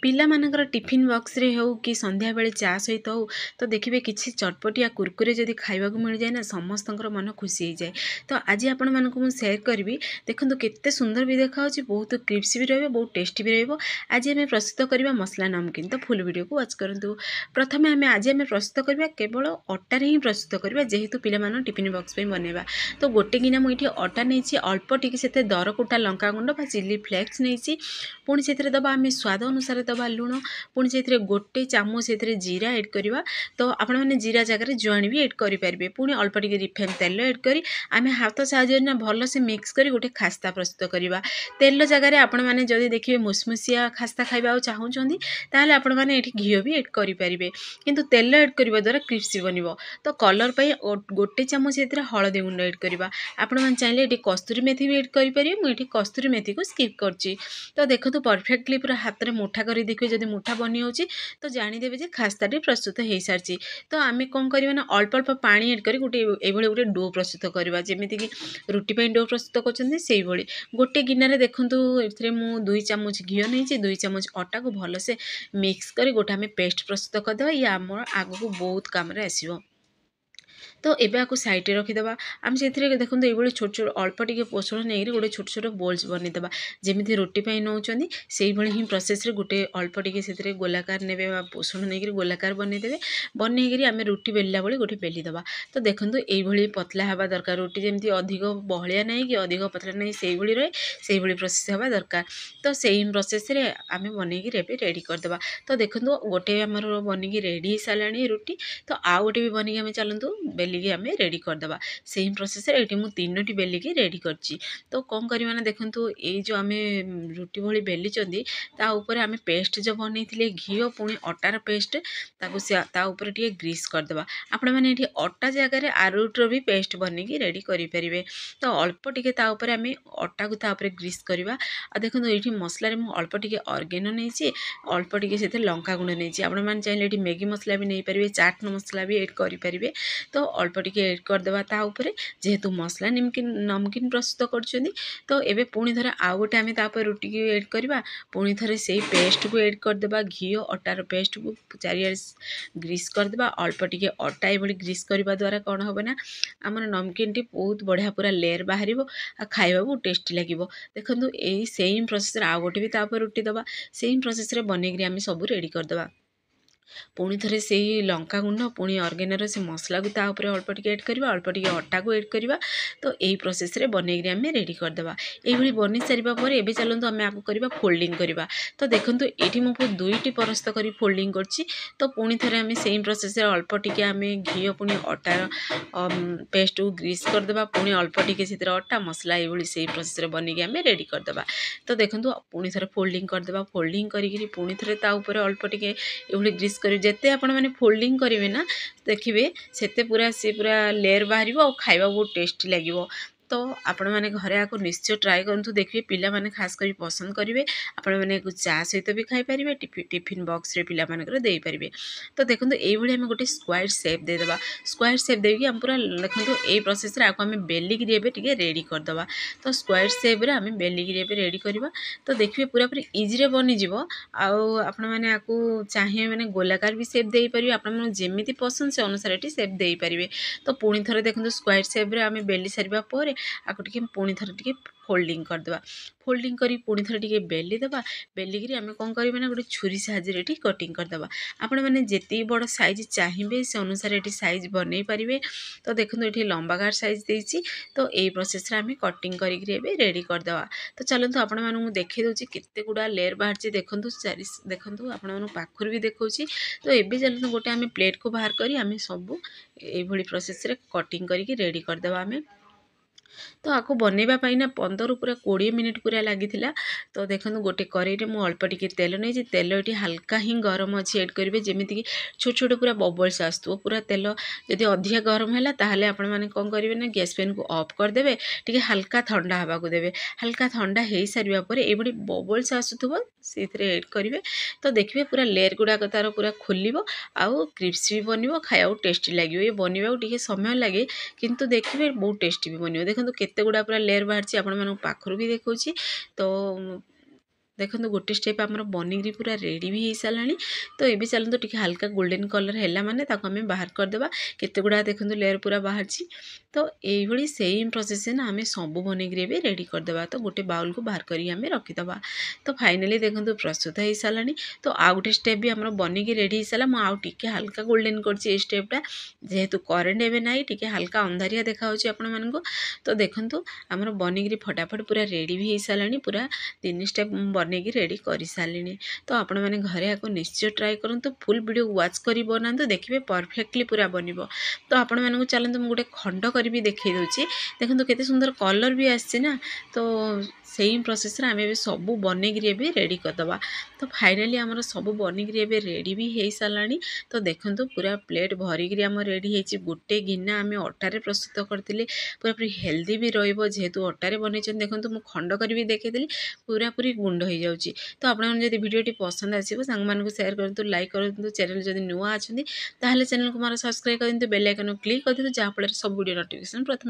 ପିଲାମାନଙ୍କର ଟିଫିନ୍ ବକ୍ସରେ ହେଉ କି ସନ୍ଧ୍ୟାବେଳେ ଚା ସହିତ ହେଉ ତ ଦେଖିବେ କିଛି ଚଟପଟିଆ କୁରକୁରେ ଯଦି ଖାଇବାକୁ ମିଳିଯାଏ ନା ସମସ୍ତଙ୍କର ମନ ଖୁସି ହେଇଯାଏ। ତ ଆଜି ଆପଣମାନଙ୍କୁ ମୁଁ ସେୟାର କରିବି। ଦେଖନ୍ତୁ କେତେ ସୁନ୍ଦର ବି ଦେଖାଯାଉଛି, ବହୁତ କ୍ରିସ୍ପି ବି ରହିବ, ବହୁତ ଟେଷ୍ଟି ବି ରହିବ। ଆଜି ଆମେ ପ୍ରସ୍ତୁତ କରିବା ମସଲା ନମକିନ୍। ତ ଫୁଲ୍ ଭିଡ଼ିଓକୁ ୱାଚ୍ କରନ୍ତୁ। ପ୍ରଥମେ ଆଜି ଆମେ ପ୍ରସ୍ତୁତ କରିବା କେବଳ ଅଟାରେ ହିଁ ପ୍ରସ୍ତୁତ କରିବା, ଯେହେତୁ ପିଲାମାନଙ୍କ ଟିଫିନ୍ ବକ୍ସ ପାଇଁ ବନେଇବା। ତ ଗୋଟେ ଗିନା ମୁଁ ଏଠି ଅଟା ନେଇଛି, ଅଳ୍ପ ଟିକେ ସେଥିରେ ଦରକୁଟା ଲଙ୍କାଗୁଣ୍ଡ ବା ଚିଲି ଫ୍ଲେକ୍ସ ନେଇଛି। ପୁଣି ସେଥିରେ ଦେବା ଆମେ ସ୍ୱାଦ ଅନୁସାରେ ଦେବା ଲୁଣ। ପୁଣି ସେଥିରେ ଗୋଟେ ଚାମଚ ସେଥିରେ ଜିରା ଏଡ୍ କରିବା। ତ ଆପଣମାନେ ଜିରା ଜାଗାରେ ଜୁଆଣି ବି ଏଡ୍ କରିପାରିବେ। ପୁଣି ଅଳ୍ପ ଟିକେ ରିଫାଇନ୍ ତେଲ ଏଡ୍ କରି ଆମେ ହାତ ସାହାଯ୍ୟରେ ନା ଭଲସେ ମିକ୍ସ କରି ଗୋଟେ ଖାସ୍ତା ପ୍ରସ୍ତୁତ କରିବା। ତେଲ ଜାଗାରେ ଆପଣମାନେ ଯଦି ଦେଖିବେ ମୁସମୁସିଆ ଖାସ୍ତା ଖାଇବାକୁ ଚାହୁଁଛନ୍ତି ତାହେଲେ ଆପଣମାନେ ଏଠି ଘିଅ ବି ଏଡ୍ କରିପାରିବେ, କିନ୍ତୁ ତେଲ ଏଡ୍ କରିବା ଦ୍ୱାରା କ୍ରିସ୍ପି ବନିବ। ତ କଲର୍ ପାଇଁ ଗୋଟେ ଚାମଚ ସେଥିରେ ହଳଦୀ ଗୁଣ୍ଡ ଏଡ୍ କରିବା। ଆପଣମାନେ ଚାହିଁଲେ ଏଠି କସ୍ତୁରୀ ମେଥି ବି ଏଡ୍ କରିପାରିବେ। ମୁଁ ଏଠି କସ୍ତୁରୀ ମେଥିକୁ ସ୍କିପ୍ କରୁଛି। ତ ଦେଖନ୍ତୁ ପରଫେକ୍ଟଲି ପୁରା ହାତରେ ମୁଠା କରି ଦେଖିବେ, ଯଦି ମୁଠା ବନି ହେଉଛି ତ ଜାଣିଦେବେ ଯେ ଖାସ୍ତାଟି ପ୍ରସ୍ତୁତ ହେଇସାରିଛି। ତ ଆମେ କ'ଣ କରିବା ନା ଅଳ୍ପ ଅଳ୍ପ ପାଣି ଏଡ୍ କରି ଏଇଭଳି ଗୋଟେ ଡୋ ପ୍ରସ୍ତୁତ କରିବା, ଯେମିତିକି ରୁଟି ପାଇଁ ଡୋ ପ୍ରସ୍ତୁତ କରୁଛନ୍ତି ସେଇଭଳି। ଗୋଟେ ଗିନାରେ ଦେଖନ୍ତୁ ଏଥିରେ ମୁଁ 2 ଚାମଚ ଘିଅ ନେଇଛି, 2 ଚାମଚ ଅଟାକୁ ଭଲସେ ମିକ୍ସ କରି ଗୋଟେ ଆମେ ପେଷ୍ଟ ପ୍ରସ୍ତୁତ କରିଦେବା। ଇଏ ଆମର ଆଗକୁ ବହୁତ କାମରେ ଆସିବ। ତ ଏବେ ଆକୁ ସାଇଡ଼ରେ ରଖିଦେବା। ଆମେ ସେଥିରେ ଦେଖନ୍ତୁ ଏଇଭଳି ଛୋଟ ଛୋଟ ଅଳ୍ପ ଟିକେ ପୋଷଣ ନେଇକରି ଗୋଟେ ଛୋଟ ଛୋଟ ବୋଲ୍ସ ବନେଇଦେବା, ଯେମିତି ରୁଟି ପାଇଁ ନେଉଛନ୍ତି ସେଇଭଳି ହିଁ ପ୍ରୋସେସ୍ରେ ଗୋଟେ ଅଳ୍ପ ଟିକେ ସେଥିରେ ଗୋଲାକାର ନେବେ ବା ପୋଷଣ ନେଇକରି ଗୋଲାକାର ବନେଇଦେବେ। ବନେଇକରି ଆମେ ରୁଟି ବେଲିଲା ଭଳି ଗୋଟେ ବେଲିଦେବା। ତ ଦେଖନ୍ତୁ ଏଇଭଳି ପତଲା ହେବା ଦରକାର। ରୁଟି ଯେମିତି ଅଧିକ ବହଳିଆ ନାହିଁ କି ଅଧିକ ପତଳା ନାହିଁ, ସେଇଭଳି ରହେ, ସେଇଭଳି ପ୍ରୋସେସ୍ ହେବା ଦରକାର। ତ ସେଇ ପ୍ରୋସେସ୍ରେ ଆମେ ବନେଇକି ଏବେ ରେଡ଼ି କରିଦେବା। ତ ଦେଖନ୍ତୁ ଗୋଟେ ଆମର ବନିକି ରେଡ଼ି ହେଇସାରିଲାଣି ରୁଟି। ତ ଆଉ ଗୋଟେ ବି ବନିକି ଆମେ ଚାଲନ୍ତୁ ବେଲିକି ଆମେ ରେଡ଼ି କରିଦେବା। ସେଇ ପ୍ରୋସେସ୍ରେ ଏଠି ମୁଁ 3ଟି ବେଲିକି ରେଡ଼ି କରିଛି। ତ କ'ଣ କରିବା ନା ଦେଖନ୍ତୁ ଏଇ ଯେଉଁ ଆମେ ରୁଟି ଭଳି ବେଲିଛନ୍ତି ତା ଉପରେ ଆମେ ପେଷ୍ଟ ଯେଉଁ ବନେଇଥିଲେ ଘିଅ ପୁଣି ଅଟାର ପେଷ୍ଟ, ତାକୁ ତା ଉପରେ ଟିକେ ଗ୍ରୀସ୍ କରିଦେବା। ଆପଣମାନେ ଏଠି ଅଟା ଜାଗାରେ ଆରୁଟର ବି ପେଷ୍ଟ ବନେଇକି ରେଡ଼ି କରିପାରିବେ। ତ ଅଳ୍ପ ଟିକେ ତା ଉପରେ ଆମେ ଅଟାକୁ ତା ଉପରେ ଗ୍ରୀସ୍ କରିବା। ଆଉ ଦେଖନ୍ତୁ ଏଇଠି ମସଲାରେ ମୁଁ ଅଳ୍ପ ଟିକେ ଅର୍ଗାନୋ ନେଇଛି, ଅଳ୍ପ ଟିକେ ସେଥିରେ ଲଙ୍କାଗୁଣ୍ଡ ନେଇଛି। ଆପଣମାନେ ଚାହିଁଲେ ଏଠି ମ୍ୟାଗି ମସଲା ବି ନେଇପାରିବେ, ଚାଟ୍ ମସଲା ବି ଏଡ୍ କରିପାରିବେ। ତ ଅଳ୍ପ ଟିକେ ଏଡ୍ କରିଦେବା ତା ଉପରେ, ଯେହେତୁ ମସଲା ନମକିନ୍ ପ୍ରସ୍ତୁତ କରୁଛନ୍ତି। ତ ଏବେ ପୁଣି ଥରେ ଆଉ ଗୋଟେ ଆମେ ତା ଉପରେ ରୁଟିକି ଏଡ୍ କରିବା। ପୁଣି ଥରେ ସେଇ ପେଷ୍ଟକୁ ଏଡ୍ କରିଦେବା, ଘିଅ ଅଟାର ପେଷ୍ଟକୁ ଚାରିଆଡ଼େ ଗ୍ରୀସ୍ କରିଦେବା। ଅଳ୍ପ ଟିକେ ଅଟା ଏଭଳି ଗ୍ରୀସ୍ କରିବା ଦ୍ୱାରା କ'ଣ ହେବ ନା ଆମର ନମକିନ୍ଟି ବହୁତ ବଢ଼ିଆ ପୁରା ଲେୟର୍ ବାହାରିବ ଆଉ ଖାଇବାକୁ ଟେଷ୍ଟି ଲାଗିବ। ଦେଖନ୍ତୁ ଏଇ ସେମ୍ ପ୍ରୋସେସ୍ରେ ଆଉ ଗୋଟେ ବି ତା ଉପରେ ରୁଟି ଦେବା। ସେମ୍ ପ୍ରୋସେସ୍ରେ ବନେଇକରି ଆମେ ସବୁ ରେଡ଼ି କରିଦେବା। ପୁଣି ଥରେ ସେଇ ଲଙ୍କାଗୁଣ୍ଡ ପୁଣି ଅର୍ଗାନୋର ସେ ମସଲାକୁ ତା ଉପରେ ଅଳ୍ପ ଟିକେ ଏଡ୍ କରିବା, ଅଳ୍ପ ଟିକେ ଅଟାକୁ ଏଡ୍ କରିବା। ତ ଏଇ ପ୍ରୋସେସ୍ରେ ବନେଇକରି ଆମେ ରେଡ଼ି କରିଦେବା। ଏଇଭଳି ବନେଇ ସାରିବା ପରେ ଏବେ ଚାଲନ୍ତୁ ଆମେ ଆକୁ କରିବା ଫୋଲ୍ଡିଂ କରିବା। ତ ଦେଖନ୍ତୁ ଏଇଠି ମୁଁ 2ଟି ପରସ୍ତ କରି ଫୋଲ୍ଡିଂ କରିଛି। ତ ପୁଣି ଥରେ ଆମେ ସେଇ ପ୍ରୋସେସ୍ରେ ଅଳ୍ପ ଟିକେ ଆମେ ଘିଅ ପୁଣି ଅଟାର ପେଷ୍ଟକୁ ଗ୍ରୀସ୍ କରିଦେବା। ପୁଣି ଅଳ୍ପ ଟିକେ ସେଥିରେ ଅଟା ମସଲା ଏଇଭଳି ସେଇ ପ୍ରୋସେସ୍ରେ ବନେଇକି ଆମେ ରେଡ଼ି କରିଦେବା। ତ ଦେଖନ୍ତୁ ପୁଣି ଥରେ ଫୋଲ୍ଡିଂ କରିଦେବା। ଫୋଲ୍ଡିଂ କରିକିରି ପୁଣି ଥରେ ତା ଉପରେ ଅଳ୍ପ ଟିକେ ଏଭଳି ଗ୍ରୀସ୍ କରିବେ। ଯେତେ ଆପଣମାନେ ଫୋଲ୍ଡିଂ କରିବେ ନା ଦେଖିବେ ସେତେ ସିଏ ପୁରା ଲେୟର୍ ବାହାରିବ ଆଉ ଖାଇବାକୁ ବହୁତ ଟେଷ୍ଟି ଲାଗିବ। ତ ଆପଣମାନେ ଘରେ ଆକୁ ନିଶ୍ଚୟ ଟ୍ରାଏ କରନ୍ତୁ, ଦେଖିବେ ପିଲାମାନେ ଖାସ୍ କରି ପସନ୍ଦ କରିବେ। ଆପଣମାନେ ଆକୁ ଚା ସହିତ ବି ଖାଇପାରିବେ, ଟିଫିନ୍ ବକ୍ସରେ ପିଲାମାନଙ୍କର ଦେଇପାରିବେ। ତ ଦେଖନ୍ତୁ ଏଇଭଳି ଆମେ ଗୋଟେ ସ୍କୋୟାର ସେପ୍ ଦେଇଦେବା। ସ୍କୋୟାର ସେପ୍ ଦେଇକି ଆମେ ପୁରା ଦେଖନ୍ତୁ ଏଇ ପ୍ରୋସେସ୍ରେ ଆକୁ ଆମେ ବେଲିକିରି ଏବେ ଟିକେ ରେଡ଼ି କରିଦେବା। ତ ସ୍କୋୟାର ସେପ୍ରେ ଆମେ ବେଲିକିରି ଏବେ ରେଡ଼ି କରିବା। ତ ଦେଖିବେ ପୁରାପୁରି ଇଜିରେ ବନିଯିବ। ଆଉ ଆପଣମାନେ ଆକୁ ଚାହିଁବେ ମାନେ ଗୋଲାକାର ବି ସେପ୍ ଦେଇପାରିବେ, ଆପଣମାନଙ୍କୁ ଯେମିତି ପସନ୍ଦ ସେ ଅନୁସାରେ ଏଠି ସେପ୍ ଦେଇପାରିବେ। ତ ପୁଣି ଥରେ ଦେଖନ୍ତୁ ସ୍କୋୟାର ସେପ୍ରେ ଆମେ ବେଲି ସାରିବା ପରେ ଆକୁ ଟିକେ ପୁଣି ଥରେ ଟିକେ ଫୋଲ୍ଡିଂ କରିଦେବା। ଫୋଲ୍ଡିଂ କରି ପୁଣି ଥରେ ଟିକେ ବେଲି ଦେବା। ବେଲିକିରି ଆମେ କ'ଣ କରିବା ନା ଗୋଟେ ଛୁରୀ ସାହାଯ୍ୟରେ ଏଠି କଟିଂ କରିଦେବା। ଆପଣମାନେ ଯେତିକି ବଡ଼ ସାଇଜ୍ ଚାହିଁବେ ସେ ଅନୁସାରେ ଏଠି ସାଇଜ୍ ବନେଇ ପାରିବେ। ତ ଦେଖନ୍ତୁ ଏଠି ଲମ୍ବାକାର ସାଇଜ୍ ଦେଇଛି। ତ ଏଇ ପ୍ରୋସେସ୍ରେ ଆମେ କଟିଂ କରିକିରି ଏବେ ରେଡ଼ି କରିଦେବା। ତ ଚାଲନ୍ତୁ ଆପଣମାନଙ୍କୁ ମୁଁ ଦେଖାଇ ଦେଉଛି କେତେ ଗୁଡ଼ା ଲେୟର୍ ବାହାରିଛି। ଦେଖନ୍ତୁ ଆପଣମାନଙ୍କୁ ପାଖରୁ ବି ଦେଖାଉଛି। ତ ଏବେ ଚାଲନ୍ତୁ ଗୋଟେ ଆମେ ପ୍ଲେଟ୍କୁ ବାହାର କରି ଆମେ ସବୁ ଏଇଭଳି ପ୍ରୋସେସ୍ରେ କଟିଂ କରିକି ରେଡ଼ି କରିଦେବା ଆମେ। ତ ଆକୁ ବନେଇବା ପାଇଁ ନା 15ରୁ ପୁରା 20 ମିନିଟ୍ ପୁରା ଲାଗିଥିଲା। ତ ଦେଖନ୍ତୁ ଗୋଟେ କରେଇରେ ମୁଁ ଅଳ୍ପ ଟିକେ ତେଲ ନେଇଛି। ତେଲ ଏଠି ହାଲକା ହିଁ ଗରମ ଅଛି, ଏଡ୍ କରିବେ ଯେମିତିକି ଛୋଟ ଛୋଟ ପୁରା ବବଲ୍ସ ଆସୁଥିବ। ପୁରା ତେଲ ଯଦି ଅଧିକା ଗରମ ହେଲା ତାହେଲେ ଆପଣମାନେ କ'ଣ କରିବେ ନା ଗ୍ୟାସ୍ ଫ୍ଲେମ୍କୁ ଅଫ୍ କରିଦେବେ, ଟିକେ ହାଲକା ଥଣ୍ଡା ହେବାକୁ ଦେବେ। ହାଲକା ଥଣ୍ଡା ହେଇସାରିବା ପରେ ଏଇଭଳି ବବଲ୍ସ ଆସୁଥିବ ସେଇଥିରେ ଏଡ୍ କରିବେ। ତ ଦେଖିବେ ପୁରା ଲେୟର୍ ଗୁଡ଼ାକ ତାର ପୁରା ଖୋଲିବ ଆଉ କ୍ରିସ୍ପି ବି ବନିବ, ଖାଇବାକୁ ଟେଷ୍ଟି ଲାଗିବ। ଏ ବନିବାକୁ ଟିକେ ସମୟ ଲାଗେ କିନ୍ତୁ ଦେଖିବେ ବହୁତ ଟେଷ୍ଟି ବି ବନିବ। ଦେଖନ୍ତୁ କେତେ ଗୁଡ଼ା ପୁରା ଲେୟର୍ ବାହାରିଛି, ଆପଣମାନଙ୍କୁ ପାଖରୁ ବି ଦେଖାଉଛି। ତ देखो गोटे स्टेप आमर बनिकी पूरा रेडी भी हो सारा। तो ये चलते टिके हल्का गोल्डन कलर है माने ताको आम बाहर करदे केते गुड़ा देखो लेयर पूरा बाहर। तो यही सेम प्रोसेस ना आम सब बनिक भी रेडी करदे। तो गोटे बाउल को बाहर करी आम रखीदे। तो फाइनाली देखो प्रस्तुत हो सारा। तो आउ गोटे स्टेप भी आम बनिक रेडी हो सारा। मुझे हल्का गोल्डन कर स्टेपटा जेहेतु करेन्ट एवं ना टी हल्का अंधारिया देखा आपण मानक। तो देखो आमर बनिक फटाफट पूरा रेडी भी हो सारा। पूरा 3 स्टेप बनेगी रेडी कर सारे। तो आपण मैंने घरे आपको निश्चय ट्राए करूँ। फुल वीडियो वाच कर बना देखिए परफेक्टली पूरा बन। तो आपण मानक चलते मुझे गोटे खंड कर भी देखी दूसरी। देखो केते सुंदर कलर भी आना। तो सेम प्रोसेस आम भी सब बनेक भी रेडी करदे। तो फाइनाली आमर सब बनिक रेडी भी हो सारा। तो देखो पूरा प्लेट भरिक आम रेडी हो गोटे गिना आम अटारे प्रस्तुत करते। पूरा पूरी हेल्दी भी रेहेतु अटारे बन। देखो मुझे खंड कर भी देखी पूरा पूरी गुंड हो जाऊँगी। तो आपड़ी भिडियोटी पसंद आसो सांग मानक शेयर करूँ लाइक करूँ। चैनल जब नुआ अच्छा चैनल को मोर सब्सक्राइब कर बेल आइकन क्लिक कर दिखाँ जहाँफल सब वीडियो नोटिफिकेशन प्रथम